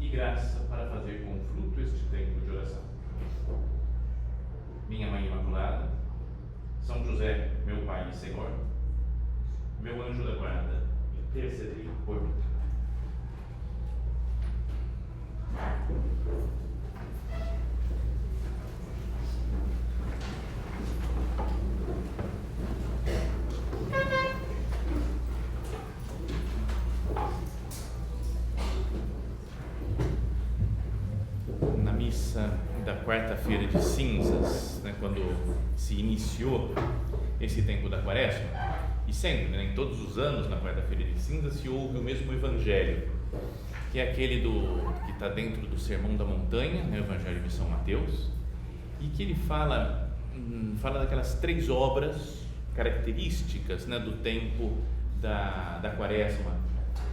e graça para fazer com fruto este tempo de oração. Minha Mãe Imaculada, São José, meu Pai e Senhor, meu anjo da guarda, intercedei por mim. Na missa da quarta-feira de cinzas, quando se iniciou esse tempo da Quaresma, e sempre, em todos os anos, na quarta-feira de cinzas, se ouve o mesmo evangelho, que é aquele que está dentro do Sermão da Montanha, o Evangelho de São Mateus, e que ele fala daquelas 3 obras características do tempo da Quaresma.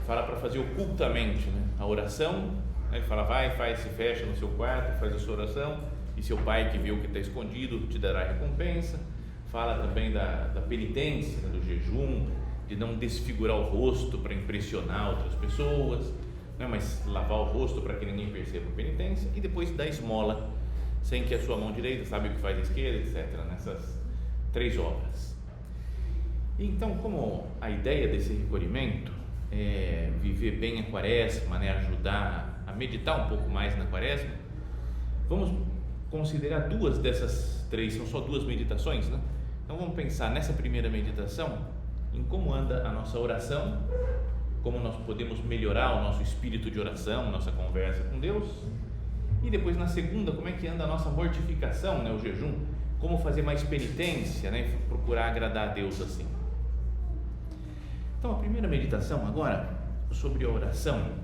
Fala para fazer ocultamente a oração. Ele fala, se fecha no seu quarto, faz a sua oração, e seu pai que viu que está escondido te dará recompensa. Fala também da penitência, do jejum, de não desfigurar o rosto para impressionar outras pessoas, mas lavar o rosto para que ninguém perceba a penitência, e depois da esmola, sem que a sua mão direita sabe o que faz a esquerda, etc., nessas 3 obras. Então, como a ideia desse recolhimento é viver bem a Quaresma, ajudar a meditar um pouco mais na Quaresma, vamos considerar 2 dessas 3, são só 2 meditações, Então vamos pensar nessa primeira meditação em como anda a nossa oração, como nós podemos melhorar o nosso espírito de oração, nossa conversa com Deus, e depois na segunda, como é que anda a nossa mortificação, o jejum, como fazer mais penitência, procurar agradar a Deus assim. Então a primeira meditação agora sobre a oração,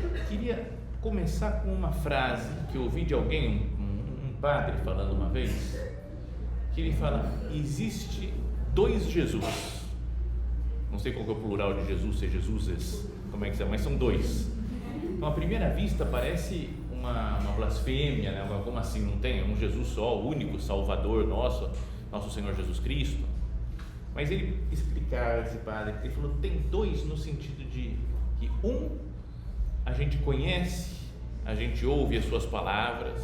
eu queria começar com uma frase que eu ouvi de alguém, um padre falando uma vez, que ele fala: existe 2 Jesus. Não sei qual que é o plural de Jesus, se é Jesuses, como é que é, mas são 2. Então, à primeira vista, parece uma blasfêmia, como assim, não tem um Jesus só, o único Salvador nosso Senhor Jesus Cristo. Mas ele explicava, esse padre, ele falou, tem 2 no sentido de que a gente conhece, a gente ouve as suas palavras,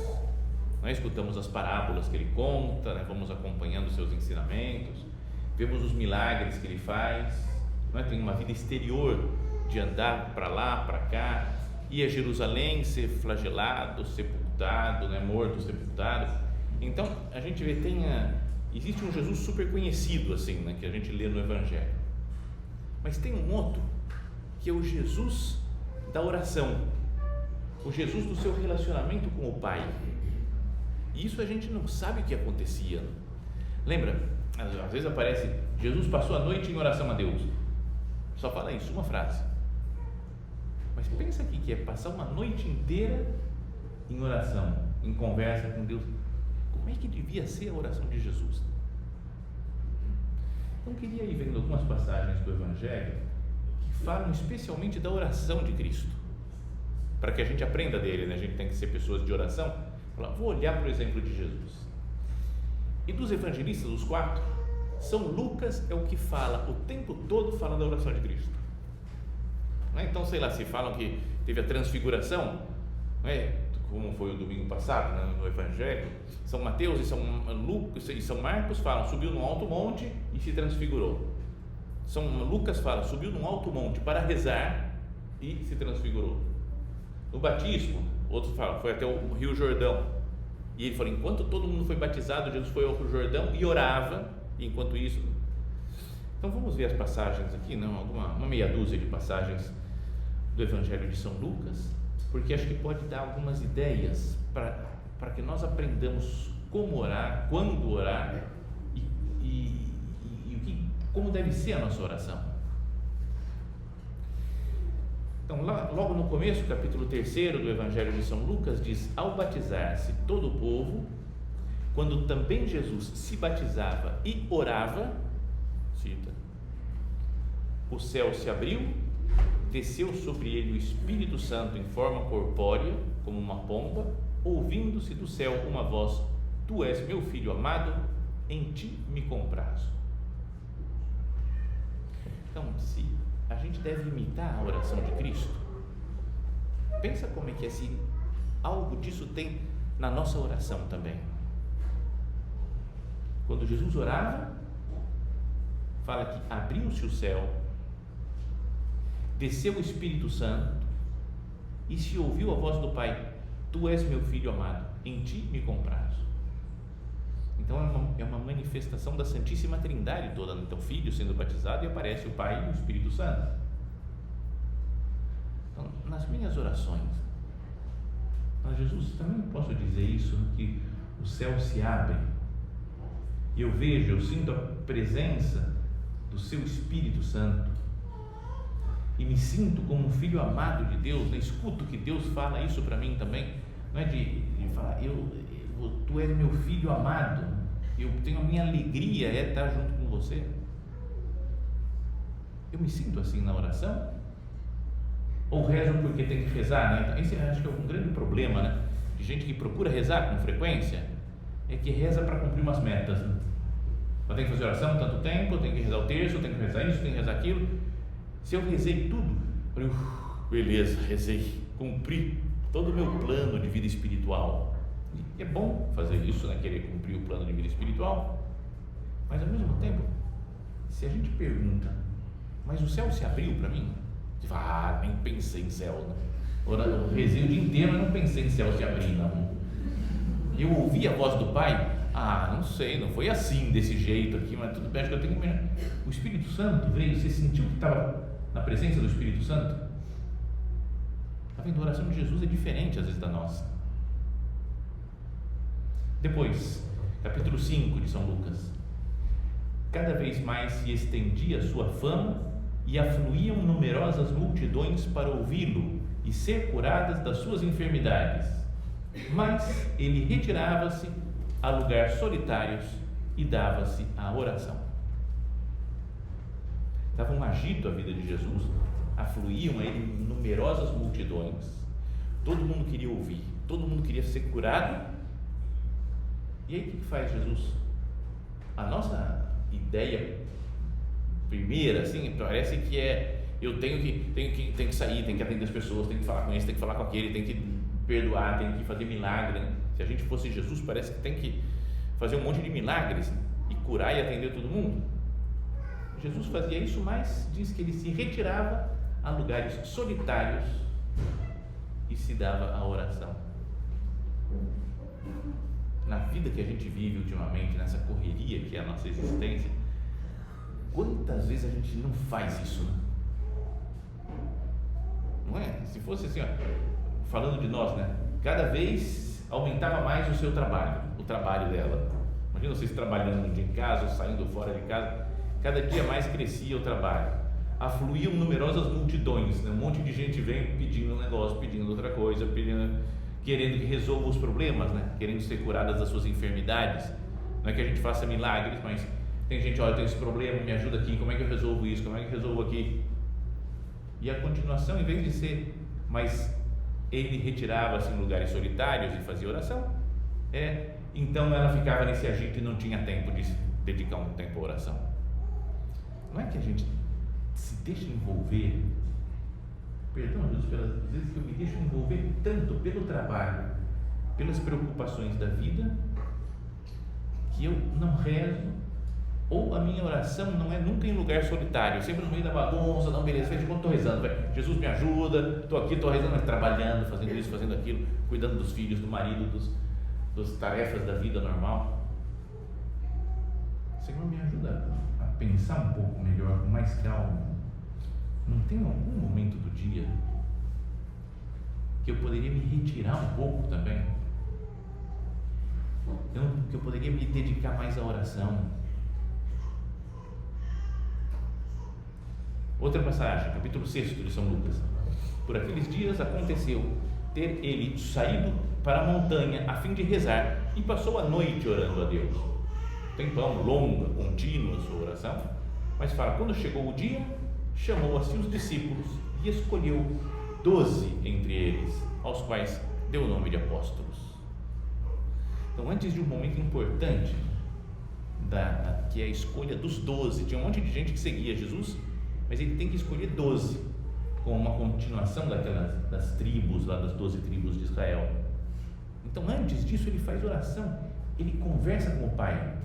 nós escutamos as parábolas que ele conta, vamos acompanhando os seus ensinamentos, vemos os milagres que ele faz, tem uma vida exterior de andar para lá, para cá, ir a Jerusalém, ser flagelado, sepultado, morto, sepultado. Então a gente vê, existe um Jesus super conhecido assim, que a gente lê no Evangelho, mas tem um outro que é o Jesus da oração, o Jesus do seu relacionamento com o Pai. E isso a gente não sabe o que acontecia. Lembra? Às vezes aparece, Jesus passou a noite em oração a Deus. Só fala isso, uma frase. Mas pensa aqui que é passar uma noite inteira em oração, em conversa com Deus. Como é que devia ser a oração de Jesus? Então queria ir vendo algumas passagens do Evangelho que falam especialmente da oração de Cristo, para que a gente aprenda dele, a gente tem que ser pessoas de oração. Vou olhar para o exemplo de Jesus. E dos evangelistas, os 4, São Lucas é o que fala o tempo todo, fala da oração de Cristo. Então, sei lá, se falam que teve a transfiguração, como foi o domingo passado, no Evangelho, São Mateus e São Lucas e São Marcos falam, subiu num alto monte e se transfigurou. São Lucas fala, subiu num alto monte para rezar e se transfigurou. No batismo, outros falam, foi até o Rio Jordão, e ele falou, enquanto todo mundo foi batizado, Jesus foi ao Rio Jordão e orava, enquanto isso. Então vamos ver as passagens aqui, uma meia dúzia de passagens do Evangelho de São Lucas, porque acho que pode dar algumas ideias para que nós aprendamos como orar, quando orar e como deve ser a nossa oração. Então, logo no começo, capítulo 3 do Evangelho de São Lucas, diz: ao batizar-se todo o povo, quando também Jesus se batizava e orava, cita, o céu se abriu, desceu sobre ele o Espírito Santo em forma corpórea, como uma pomba, ouvindo-se do céu uma voz: tu és meu filho amado, em ti me comprazo. Então, se a gente deve imitar a oração de Cristo, pensa como é que se algo disso tem na nossa oração também. Quando Jesus orava, fala que abriu-se o céu, desceu o Espírito Santo e se ouviu a voz do Pai: Tu és meu filho amado, em ti me comprazo. Então é uma manifestação da Santíssima Trindade toda. Então, o Filho sendo batizado e aparece o Pai e o Espírito Santo. Então, nas minhas orações, Jesus, também posso dizer isso, que o céu se abre e eu vejo, eu sinto a presença do seu Espírito Santo e me sinto como um filho amado de Deus, escuto que Deus fala isso para mim também, não é de falar, tu és meu filho amado, eu tenho a minha alegria é estar junto com você. Eu me sinto assim na oração? Ou rezo porque tem que rezar, né? Então, esse acho que é um grande problema, né? De gente que procura rezar com frequência, é que reza para cumprir umas metas, né? Eu tenho que fazer oração tanto tempo, eu tenho que rezar o terço, eu tenho que rezar isso, eu tenho que rezar aquilo. Se eu rezei tudo, eu falei, beleza, rezei, cumpri todo o meu plano de vida espiritual. E é bom fazer isso, né? Querer cumprir o plano de vida espiritual, mas ao mesmo tempo, se a gente pergunta, mas o céu se abriu para mim? Você fala, nem pensei em céu, né? Eu rezei o dia inteiro, mas não pensei em céu se abrir, não. Eu ouvi a voz do Pai, não sei, não foi assim, desse jeito aqui, mas tudo bem, acho que eu tenho que... O Espírito Santo veio, você sentiu que estava na presença do Espírito Santo? Está vendo? A oração de Jesus é diferente às vezes da nossa. Depois, capítulo 5 de São Lucas: cada vez mais se estendia a sua fama e afluíam numerosas multidões para ouvi-lo e ser curadas das suas enfermidades, mas ele retirava-se a lugares solitários e dava-se à oração. Estava um agito a vida de Jesus, afluíam a ele numerosas multidões, todo mundo queria ouvir, todo mundo queria ser curado. E aí o que faz Jesus? A nossa ideia primeira, assim, parece que é: eu tenho que sair, tenho que atender as pessoas, tenho que falar com esse, tenho que falar com aquele, tenho que perdoar, tenho que fazer milagre, né? Se a gente fosse Jesus, parece que tem que fazer um monte de milagres e curar e atender todo mundo. Jesus fazia isso, mas diz que ele se retirava a lugares solitários e se dava à oração. Na vida que a gente vive ultimamente, nessa correria que é a nossa existência, quantas vezes a gente não faz isso, né? Não é? Se fosse assim, falando de nós, né? Cada vez aumentava mais o seu trabalho, o trabalho dela. Imagina vocês trabalhando um dia em casa ou saindo fora de casa, cada dia mais crescia o trabalho, afluíam numerosas multidões, né? Um monte de gente vem pedindo um negócio, pedindo outra coisa, querendo que resolva os problemas, né? Querendo ser curadas das suas enfermidades. Não é que a gente faça milagres, mas tem gente, olha, eu tenho esse problema, me ajuda aqui, como é que eu resolvo isso, como é que eu resolvo aqui? E a continuação, em vez de ser, mas ele retirava-se em lugares solitários e fazia oração, então ela ficava nesse agito e não tinha tempo de dedicar um tempo à oração. Não é que a gente se deixa envolver, perdão Jesus pelas vezes que eu me deixo envolver tanto pelo trabalho, pelas preocupações da vida, que eu não rezo, ou a minha oração não é nunca em lugar solitário, sempre no meio da bagunça. Não, beleza, veja quando estou rezando, Jesus me ajuda, estou aqui, estou rezando, mas trabalhando, fazendo isso, fazendo aquilo, cuidando dos filhos, do marido, das tarefas da vida normal. Senhor, me ajuda a pensar um pouco melhor, com mais calma. Não tem algum momento do dia que eu poderia me retirar um pouco também, então, que eu poderia me dedicar mais à oração? Outra passagem, capítulo 6 de São Lucas: por aqueles dias aconteceu ter ele saído para a montanha a fim de rezar e passou a noite orando a Deus. Tempão longa, contínua sua oração, mas fala, quando chegou o dia, chamou a si os discípulos e escolheu 12 entre eles, aos quais deu o nome de apóstolos. Então, antes de um momento importante, que é a escolha dos 12, tinha um monte de gente que seguia Jesus, mas ele tem que escolher 12 como uma continuação das tribos, lá das 12 tribos de Israel. Então, antes disso, ele faz oração, ele conversa com o Pai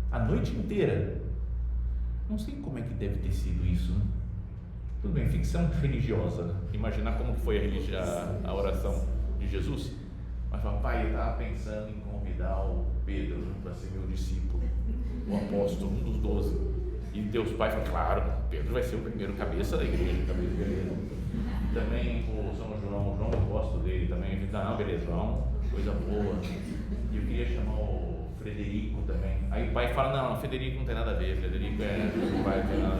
a noite inteira. Não sei como é que deve ter sido isso, né? Tudo bem, ficção religiosa, né? Imaginar como foi a oração de Jesus, mas fala: Pai, eu estava pensando em convidar o Pedro para ser meu discípulo, o apóstolo, um dos 12. E Deus Pai fala: claro, Pedro vai ser o primeiro cabeça da igreja, Também o São João, eu gosto dele também. Ele fala: não, beleza, João, coisa boa. E eu queria chamar o Frederico também. Aí o pai fala: não, Frederico não tem nada a ver, Frederico não vai ter nada.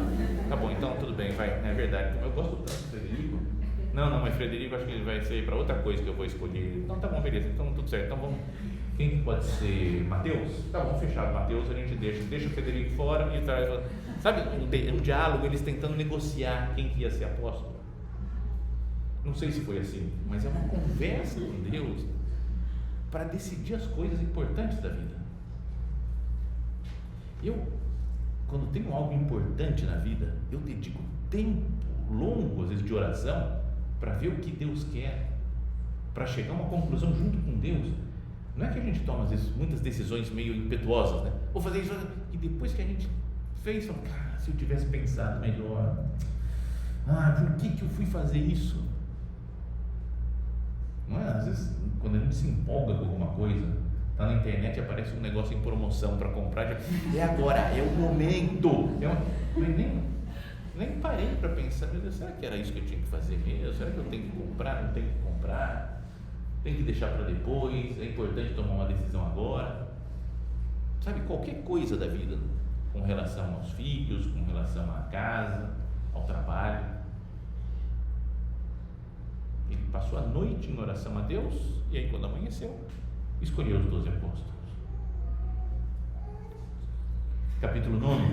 Tá bom, então tudo bem, vai, é verdade. Eu gosto tanto do Frederico. Não, mas Frederico acho que ele vai ser para outra coisa que eu vou escolher. Então tá bom, beleza, então tudo certo. Então vamos. Quem que pode ser? Mateus? Tá bom, fechado. Mateus a gente deixa o Frederico fora e traz. Sabe, um diálogo, eles tentando negociar quem que ia ser apóstolo. Não sei se foi assim, mas é uma conversa com Deus para decidir as coisas importantes da vida. Quando tenho algo importante na vida, eu dedico tempo longo, às vezes, de oração para ver o que Deus quer, para chegar a uma conclusão junto com Deus. Não é que a gente toma, às vezes, muitas decisões meio impetuosas, né? Vou fazer isso, e depois que a gente fez, fala: cara, se eu tivesse pensado melhor, por que eu fui fazer isso? Não é? Às vezes, quando a gente se empolga com alguma coisa, está na internet e aparece um negócio em promoção para comprar, é agora, é o momento. Nem parei para pensar: meu Deus, será que era isso que eu tinha que fazer mesmo? Será que eu tenho que comprar? Não tenho que comprar? Tem que deixar para depois? É importante tomar uma decisão agora? Sabe, qualquer coisa da vida, com relação aos filhos, com relação à casa, ao trabalho. Ele passou a noite em oração a Deus, e aí, quando amanheceu, escolheu os 12 apóstolos. Capítulo 9.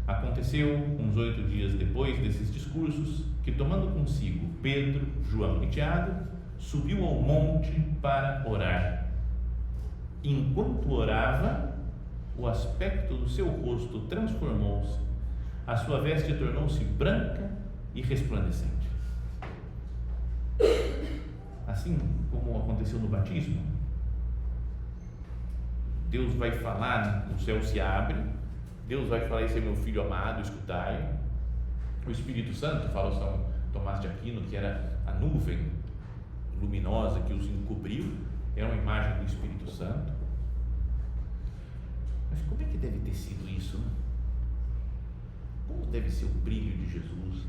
Aconteceu, uns 8 dias depois desses discursos, que, tomando consigo Pedro, João e Tiago, subiu ao monte para orar. Enquanto orava, o aspecto do seu rosto transformou-se, a sua veste tornou-se branca e resplandecente. Assim como aconteceu no batismo, Deus vai falar, o céu se abre, Deus vai falar: esse é meu filho amado, escutai. O Espírito Santo, fala o São Tomás de Aquino, que era a nuvem luminosa que os encobriu, era uma imagem do Espírito Santo. Mas como é que deve ter sido isso, né? Como deve ser o brilho de Jesus?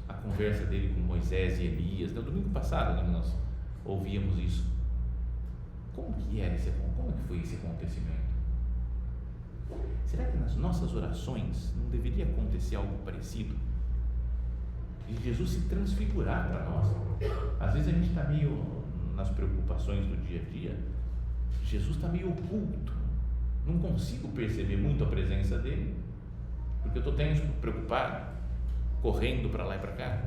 A conversa dele com Moisés e Elias, no domingo passado, né, nós ouvíamos isso. Como que foi esse acontecimento? Será que nas nossas orações não deveria acontecer algo parecido? E Jesus se transfigurar para nós. Às vezes a gente está meio nas preocupações do dia a dia, Jesus está meio oculto, não consigo perceber muito a presença dele, porque eu estou preocupado, correndo para lá e para cá.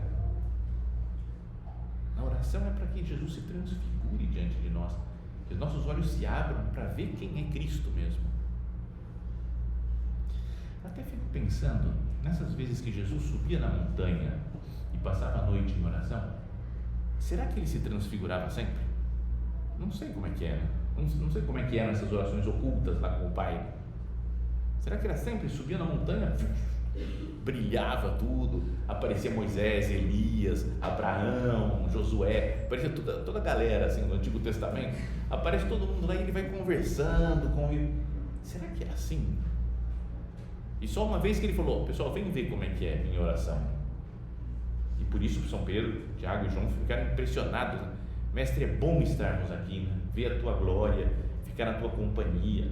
A oração é para que Jesus se transfigure diante de nós, que os nossos olhos se abram para ver quem é Cristo mesmo. Até fico pensando, nessas vezes que Jesus subia na montanha e passava a noite em oração, será que ele se transfigurava sempre? Não sei como é que era, não sei como é que eram essas orações ocultas lá com o Pai. Será que era sempre, subia na montanha, brilhava tudo, aparecia Moisés, Elias, Abraão, Josué, aparecia toda a galera assim no Antigo Testamento, aparece todo mundo lá e ele vai conversando com ele. Será que era assim? E só uma vez que ele falou: pessoal, vem ver como é que é em oração. E por isso São Pedro, Tiago e João ficaram impressionados, né? Mestre, é bom estarmos aqui, né? Ver a tua glória, ficar na tua companhia.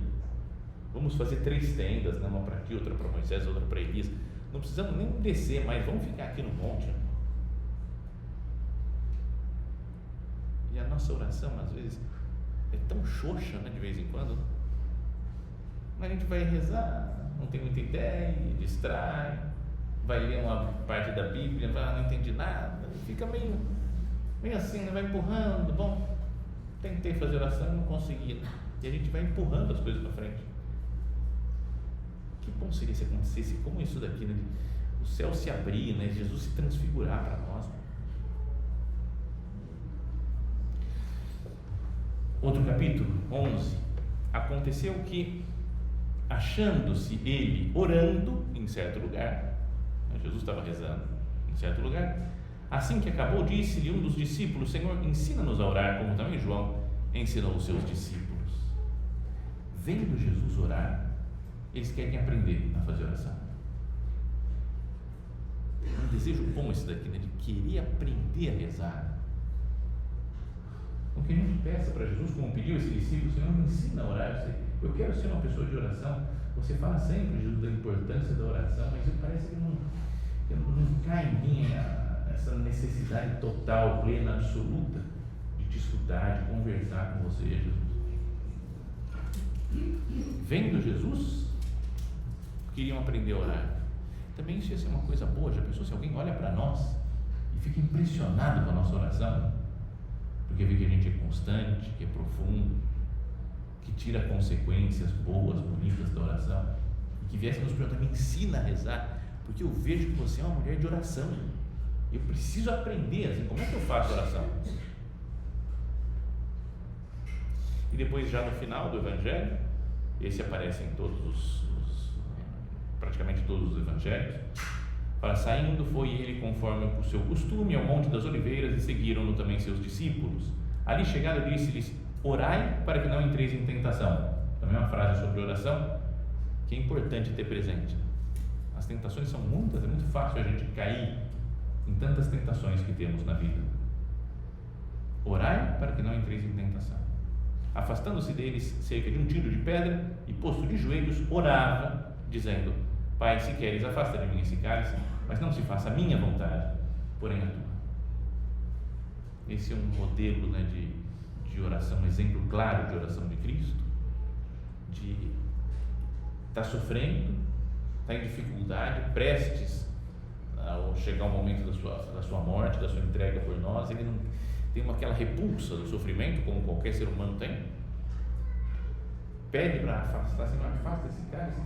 Vamos fazer 3 tendas, né? Uma para ti, outra para Moisés, outra para Elias. Não precisamos nem descer mais, vamos ficar aqui no monte. E a nossa oração, às vezes, é tão xoxa, né? De vez em quando. A gente vai rezar, não tem muita ideia, distrai, vai ler uma parte da Bíblia, não entendi nada, fica meio assim, né? Vai empurrando. Bom, tentei fazer oração e não consegui, né? E a gente vai empurrando as coisas para frente. Que bom seria se acontecesse como isso daqui, né? o céu se abrir, né? Jesus se transfigurar para nós. Outro capítulo, 11. Aconteceu que, achando-se ele orando em certo lugar, Jesus estava rezando em certo lugar, assim que acabou, disse-lhe um dos discípulos: Senhor, ensina-nos a orar, como também João ensinou os seus discípulos. Vendo Jesus orar, eles querem aprender a fazer oração. Um desejo bom esse daqui, né? De querer aprender a rezar. Então que a gente peça para Jesus, como pediu esse discípulo: Senhor, me ensina a orar. Eu quero ser uma pessoa de oração. Você fala sempre, Jesus, da importância da oração, mas parece que não cai em mim essa necessidade total, plena, absoluta de te escutar, de conversar com você, Jesus. Vendo Jesus, queriam aprender a orar. Também isso ia ser uma coisa boa. Já pensou se alguém olha para nós e fica impressionado com a nossa oração? Porque vê que a gente é constante, que é profundo, que tira consequências boas, bonitas da oração, e que viesse nos perguntar: me ensina a rezar, porque eu vejo que você é uma mulher de oração, eu preciso aprender, assim, como é que eu faço oração? E depois, já no final do Evangelho, esse aparece em praticamente todos os Evangelhos, fala: saindo foi ele conforme o seu costume ao Monte das Oliveiras, e seguiram-no também seus discípulos. Ali chegado, disse-lhes: orai para que não entreis em tentação. Também é uma frase sobre oração que é importante ter presente. As tentações são muitas, é muito fácil a gente cair em tantas tentações que temos na vida. Orai para que não entreis em tentação. Afastando-se deles cerca de um tiro de pedra, e posto de joelhos, orava, dizendo: Pai, se queres, afasta de mim esse cálice, mas não se faça a minha vontade, porém a tua. Esse é um modelo, né, de oração, um exemplo claro de oração de Cristo, de estar sofrendo, estar em dificuldade, prestes ao chegar o momento da sua morte, da sua entrega por nós. Ele não tem aquela repulsa do sofrimento, como qualquer ser humano tem. Pede para afastar: Senhor, afasta esse cálice,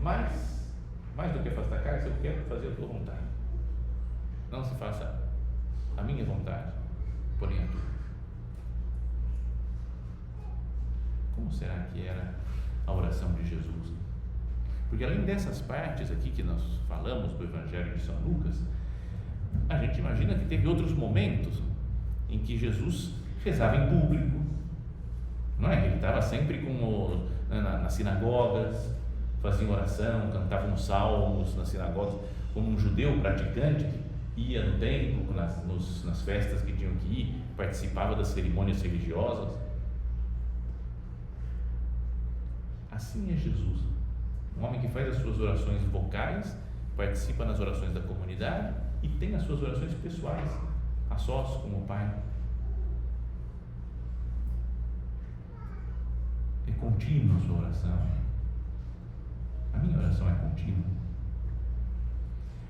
mais do que afastar cálice, eu quero fazer a tua vontade, não se faça a minha vontade, porém a tua. Como será que era a oração de Jesus? Porque além dessas partes aqui que nós falamos do Evangelho de São Lucas, a gente imagina que teve outros momentos em que Jesus rezava em público, não é? Ele estava sempre nas sinagogas, fazia oração, cantava uns salmos nas sinagogas, como um judeu praticante, ia no templo, nas festas que tinham que ir, participava das cerimônias religiosas. Assim é Jesus, um homem que faz as suas orações vocais, participa nas orações da comunidade e tem as suas orações pessoais, a sós com o Pai. É contínua a sua oração. A minha oração é contínua.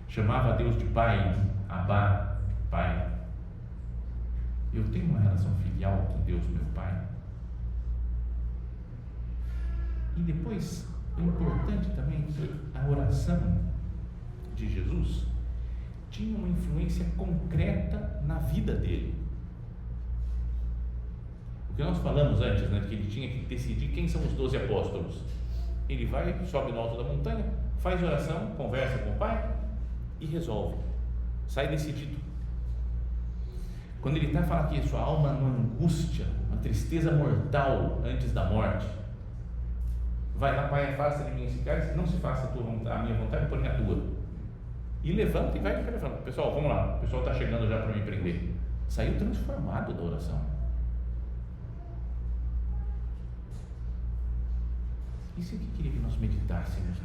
Chamava a Deus de Pai, Abá, Pai. Eu tenho uma relação filial com Deus, meu Pai. E depois, é importante também que a oração de Jesus tinha uma influência concreta na vida dele. O que nós falamos antes, né, que ele tinha que decidir quem são os 12 apóstolos. Ele vai, sobe no alto da montanha, faz oração, conversa com o Pai e resolve, sai decidido. Quando ele está falando que sua alma numa angústia, uma tristeza mortal antes da morte, vai lá: Pai, afasta de mim esse cálice, não se faça a minha vontade, porém a tua. E levanta e vai falando: pessoal, vamos lá, o pessoal está chegando já para me prender. Saiu transformado da oração. Isso é que queria que nós meditássemos.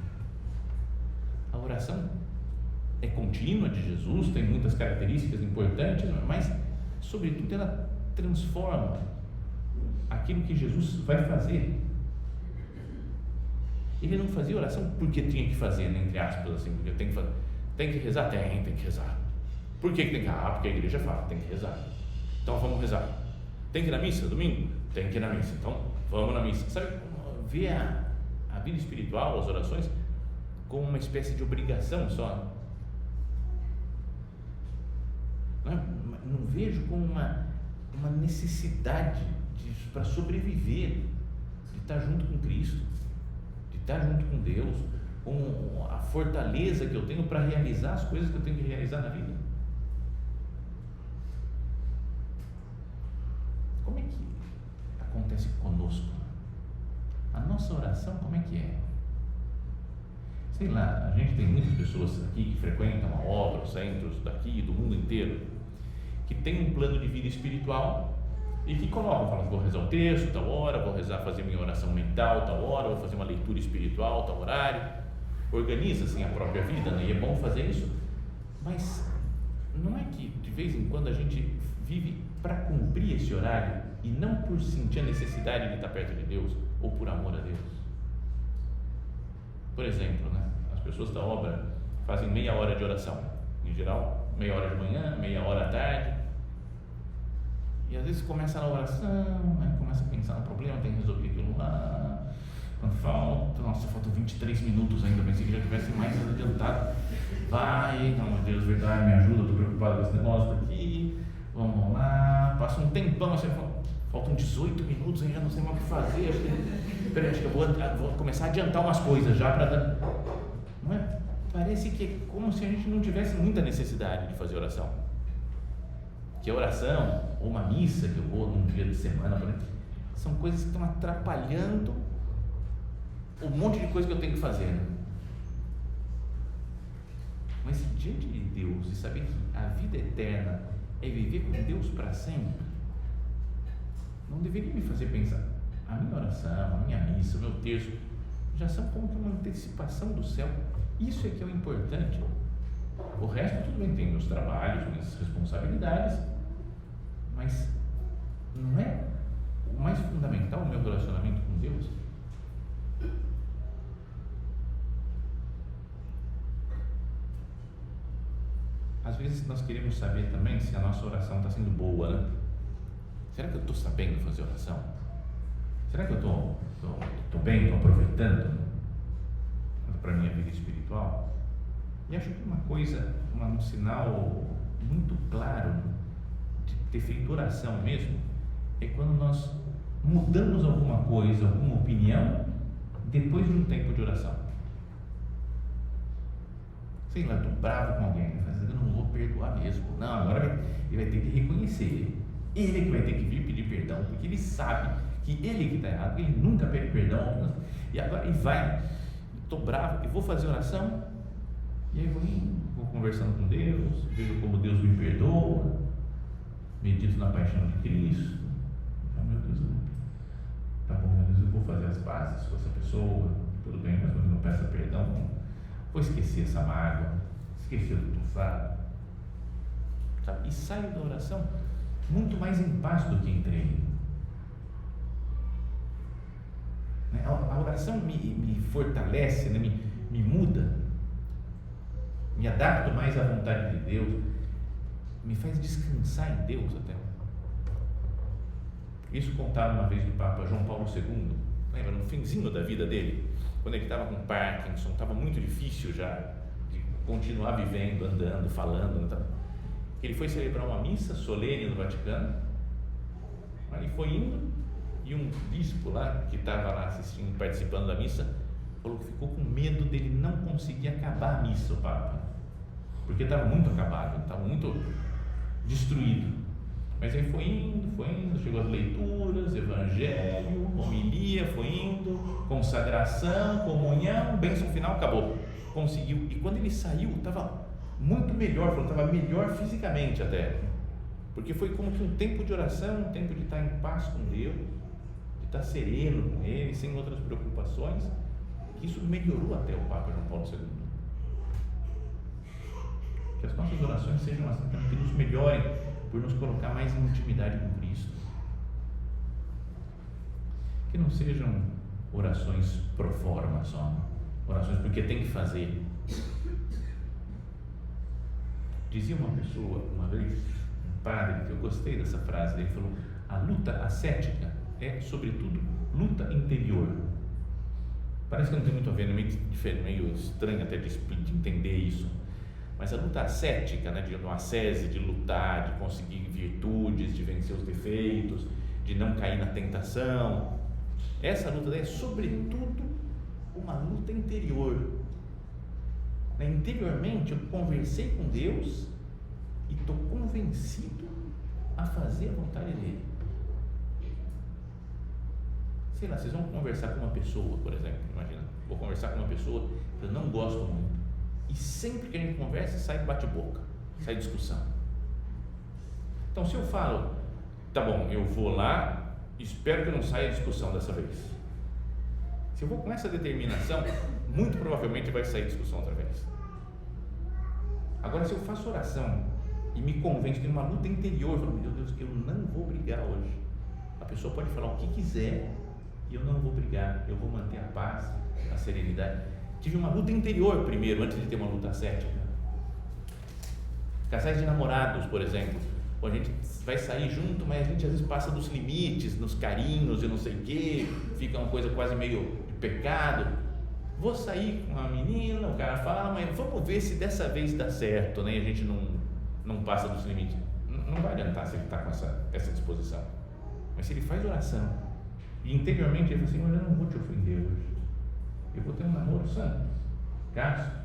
A oração é contínua de Jesus, tem muitas características importantes, mas sobretudo ela transforma aquilo que Jesus vai fazer. Ele não fazia oração porque tinha que fazer, né, entre aspas, assim, porque tem que fazer. Tem que rezar? Tem que rezar. Por que tem que? Porque a igreja fala, tem que rezar. Então vamos rezar. Tem que ir na missa domingo? Tem que ir na missa. Então vamos na missa. Sabe, ver a vida espiritual, as orações, como uma espécie de obrigação só. não vejo como uma necessidade para sobreviver, de estar junto com Cristo, de estar junto com Deus, com a fortaleza que eu tenho para realizar as coisas que eu tenho que realizar na vida. Como é que acontece conosco? A nossa oração, como é que é? Sei lá, a gente tem muitas pessoas aqui que frequentam a obra, os centros daqui, do mundo inteiro, que tem um plano de vida espiritual e que falam, vou rezar o texto, tal hora, vou rezar, fazer minha oração mental, tal hora, vou fazer uma leitura espiritual, tal horário, organiza assim a própria vida, né? E é bom fazer isso, mas não é que de vez em quando a gente vive para cumprir esse horário e não por sentir a necessidade de estar perto de Deus ou por amor a Deus. Por exemplo, né? As pessoas da obra fazem meia hora de oração, em geral, meia hora de manhã, meia hora à tarde, e às vezes começa na oração, aí começa a pensar no problema, tem que resolver aquilo lá, quando faltam 23 minutos ainda, pensei que já tivesse mais adiantado, vai, não, meu Deus, verdade, me ajuda, estou preocupado com esse negócio aqui, vamos lá, passa um tempão, assim, faltam 18 minutos, ainda não sei mais o que fazer, acho que eu vou começar a adiantar umas coisas já para dar, não é? Parece que é como se a gente não tivesse muita necessidade de fazer oração, que a oração, ou uma missa que eu vou num dia de semana, por exemplo, são coisas que estão atrapalhando um monte de coisa que eu tenho que fazer, né? Mas diante de Deus e saber que a vida eterna é viver com Deus para sempre, não deveria me fazer pensar, a minha oração, a minha missa, o meu terço já são como que uma antecipação do céu. Isso é que é o importante. O resto tudo bem, tem meus trabalhos, minhas responsabilidades, mas não é o mais fundamental o meu relacionamento com Deus? Às vezes nós queremos saber também se a nossa oração está sendo boa, né? Será que eu estou sabendo fazer oração? Será que eu estou bem, estou aproveitando para a minha vida espiritual? E acho que uma coisa, um sinal muito claro de ter feito oração mesmo, é quando nós mudamos alguma coisa, alguma opinião, depois de um tempo de oração. Sei lá, estou bravo com alguém, eu não vou perdoar mesmo. Não, agora ele vai ter que reconhecer. Ele que vai ter que vir pedir perdão, porque ele sabe que ele que está errado, que ele nunca pede perdão. E agora ele vai, estou bravo, e vou fazer oração, e aí vou conversando com Deus, vejo como Deus me perdoa, medito na paixão de Cristo. Meu Deus, tá bom, meu Deus, eu vou fazer as pazes com essa pessoa, tudo bem, mas quando não peça perdão, vou esquecer essa mágoa, esquecer do passado, sabe? E saio da oração muito mais em paz do que entrei. A oração me fortalece, né? me muda, me adapto mais à vontade de Deus, me faz descansar em Deus até. Isso contaram uma vez do Papa João Paulo II, lembra, no finzinho da vida dele, quando ele estava com Parkinson, estava muito difícil já de continuar vivendo, andando, falando, então, ele foi celebrar uma missa solene no Vaticano, aí foi indo, e um bispo lá, que estava lá assistindo, participando da missa, falou que ficou com medo dele não conseguir acabar a missa, o Papa, porque estava muito acabado, estava muito destruído. Mas aí foi indo, chegou as leituras, evangelho, homilia, foi indo, consagração, comunhão, bênção final, acabou, conseguiu. E quando ele saiu, estava muito melhor, estava melhor fisicamente até, porque foi como que um tempo de oração, um tempo de estar em paz com Deus, de estar sereno com Ele, sem outras preocupações, que isso melhorou até o Papa João Paulo II. Que as nossas orações sejam assim, que nos melhorem, por nos colocar mais em intimidade com Cristo, que não sejam orações pro forma só, orações porque tem que fazer. Dizia uma pessoa uma vez, um padre, que eu gostei dessa frase, ele falou: a luta ascética é sobretudo luta interior. Parece que não tem muito a ver, é meio estranho até de entender isso, mas a luta ascética, né, de uma ascese, de lutar, de conseguir virtudes, de vencer os defeitos, de não cair na tentação, essa luta é sobretudo uma luta interior. Interiormente eu conversei com Deus e estou convencido a fazer a vontade dele. Sei lá, vocês vão conversar com uma pessoa, por exemplo, imagina, vou conversar com uma pessoa que eu não gosto muito, e sempre que a gente conversa sai bate-boca, sai discussão. Então se eu falo, tá bom, eu vou lá, espero que não saia discussão dessa vez. Se eu vou com essa determinação, muito provavelmente vai sair discussão outra vez. Agora, se eu faço oração e me convenço, tem uma luta interior, eu falo, meu Deus, eu não vou brigar hoje. A pessoa pode falar o que quiser e eu não vou brigar, eu vou manter a paz, a serenidade. Tive uma luta interior primeiro, antes de ter uma luta ascética. Casais de namorados, por exemplo, a gente vai sair junto, mas a gente às vezes passa dos limites, nos carinhos e não sei o quê, fica uma coisa quase meio de pecado. Vou sair com uma menina, o cara fala, mas vamos ver se dessa vez dá certo, né? A gente não passa dos limites. Não vai adiantar se ele está com essa disposição. Mas se ele faz oração e interiormente ele fala assim, olha, eu não vou te ofender hoje, eu vou ter um namoro santo, casto.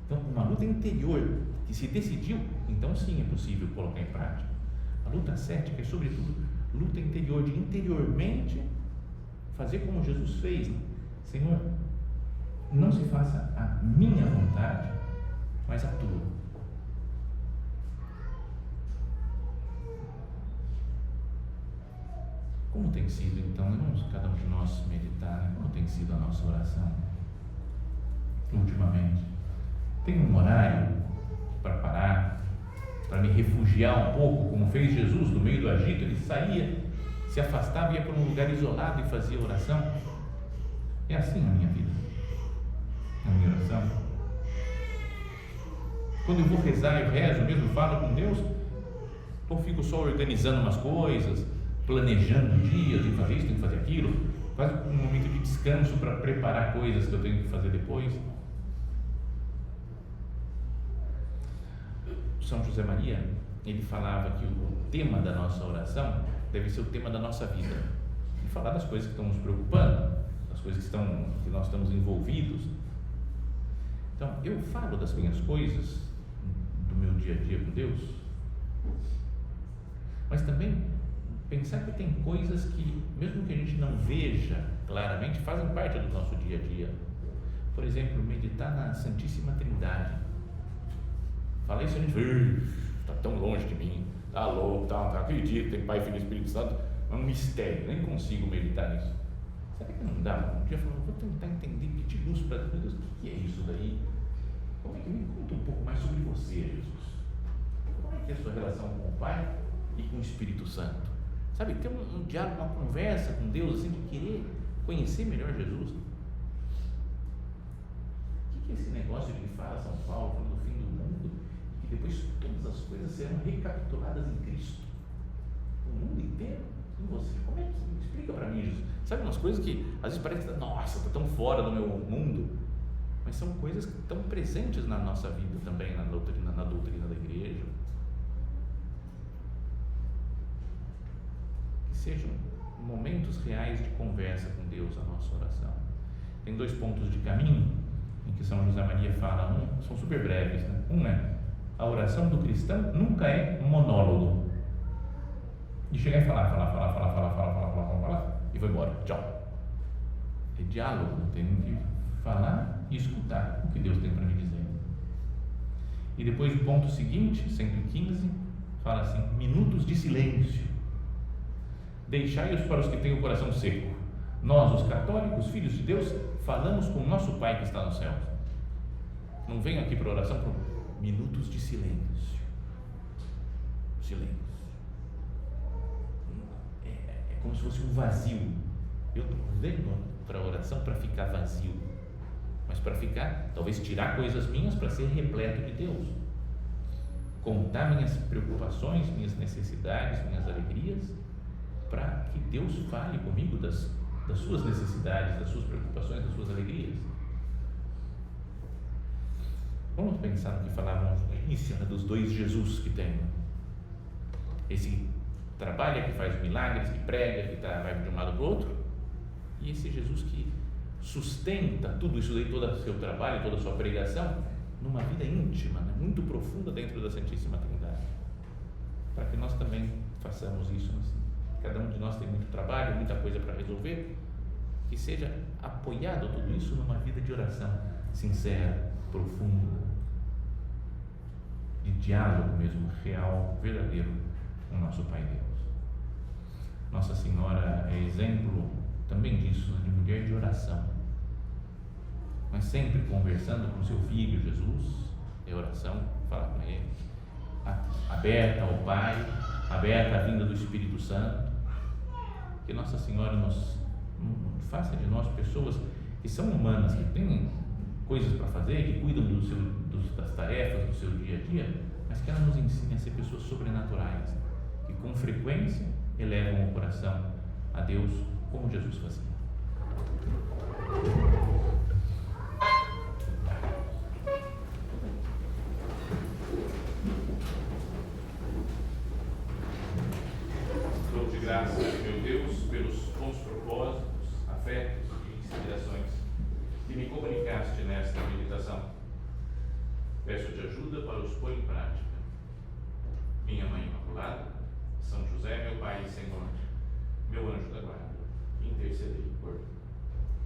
Então, uma luta interior que se decidiu, então sim é possível colocar em prática. A luta ascética é, sobretudo, luta interior, de interiormente fazer como Jesus fez, né? Senhor, não se faça a minha vontade, mas a tua. Como tem sido, então, vamos cada um de nós meditar, né? Como tem sido a nossa oração ultimamente? Tem um horário para parar, para me refugiar um pouco, como fez Jesus no meio do agito? Ele saía, se afastava, ia para um lugar isolado e fazia oração. É assim a minha vida, a minha oração. Quando eu vou rezar, eu rezo mesmo, falo com Deus, ou fico só organizando umas coisas, planejando o dia, eu tenho que fazer isso, tenho que fazer aquilo, quase um momento de descanso para preparar coisas que eu tenho que fazer depois. São José Maria, ele falava que o tema da nossa oração deve ser o tema da nossa vida, e falar das coisas que estão nos preocupando, das coisas que nós estamos envolvidos. Então, eu falo das minhas coisas, do meu dia a dia com Deus, mas também pensar que tem coisas que, mesmo que a gente não veja claramente, fazem parte do nosso dia a dia. Por exemplo, meditar na Santíssima Trindade. Falei isso, a gente está tão longe de mim, está louco, tá, acredito, tem Pai, Filho e Espírito Santo, é um mistério, nem consigo meditar nisso. Será que não dá? Um dia eu falo, vou tentar entender, pedir luz para Deus, o que é isso daí? Como é que me conta um pouco mais sobre você, Jesus? Como é que é a sua relação com o Pai e com o Espírito Santo? Sabe, ter um diálogo, uma conversa com Deus, assim, de querer conhecer melhor Jesus. O que é esse negócio de que fala São Paulo, falando do fim do mundo, e que depois todas as coisas serão recapituladas em Cristo? O mundo inteiro em você. Como é que explica para mim, Jesus? Sabe, umas coisas que às vezes parece que, nossa, está tão fora do meu mundo, mas são coisas que estão presentes na nossa vida também, na doutrina da igreja. Que sejam momentos reais de conversa com Deus, a nossa oração. Tem 2 pontos de caminho em que São José Maria fala, são super breves, né? Um é, a oração do cristão nunca é monólogo, de chegar e falar, e vou embora, tchau. É diálogo, tem que falar e escutar o que Deus tem para me dizer. E depois o ponto seguinte, 115, fala assim, minutos de silêncio. Deixai-os para os que têm o coração seco. Nós, os católicos, filhos de Deus, falamos com o nosso Pai que está no céu. Não venho aqui para oração, para minutos de silêncio. Silêncio. É como se fosse um vazio. Eu estou vendo para a oração para ficar vazio, mas para ficar, talvez tirar coisas minhas para ser repleto de Deus. Contar minhas preocupações, minhas necessidades, minhas alegrias, para que Deus fale comigo das suas necessidades, das suas preocupações, das suas alegrias. Vamos pensar no que falávamos no início, né, dos dois Jesus que tem. Esse trabalha, que faz milagres, que prega, que vai de um lado para o outro, e esse Jesus que sustenta tudo isso daí, todo o seu trabalho, toda a sua pregação, numa vida íntima, né, muito profunda dentro da Santíssima Trindade, para que nós também façamos isso. Assim. Cada um de nós tem muito trabalho, muita coisa para resolver, que seja apoiado tudo isso numa vida de oração sincera, profunda, de diálogo mesmo, real, verdadeiro com o nosso Pai Deus. Nossa Senhora é exemplo também disso, de mulher de oração, mas sempre conversando com seu Filho Jesus, é oração, fala com Ele, aberta ao Pai, aberta à vinda do Espírito Santo. Que Nossa Senhora nos faça de nós pessoas que são humanas, que têm coisas para fazer, que cuidam das tarefas do seu dia a dia, mas que ela nos ensine a ser pessoas sobrenaturais, que com frequência elevam o coração a Deus, como Jesus fazia. Dou-te graças, meu Deus, pelos bons propósitos, afetos e inspirações que me comunicaste nesta meditação. Peço-te ajuda para os pôr em prática. Minha Mãe Imaculada, São José, meu Pai e Senhor,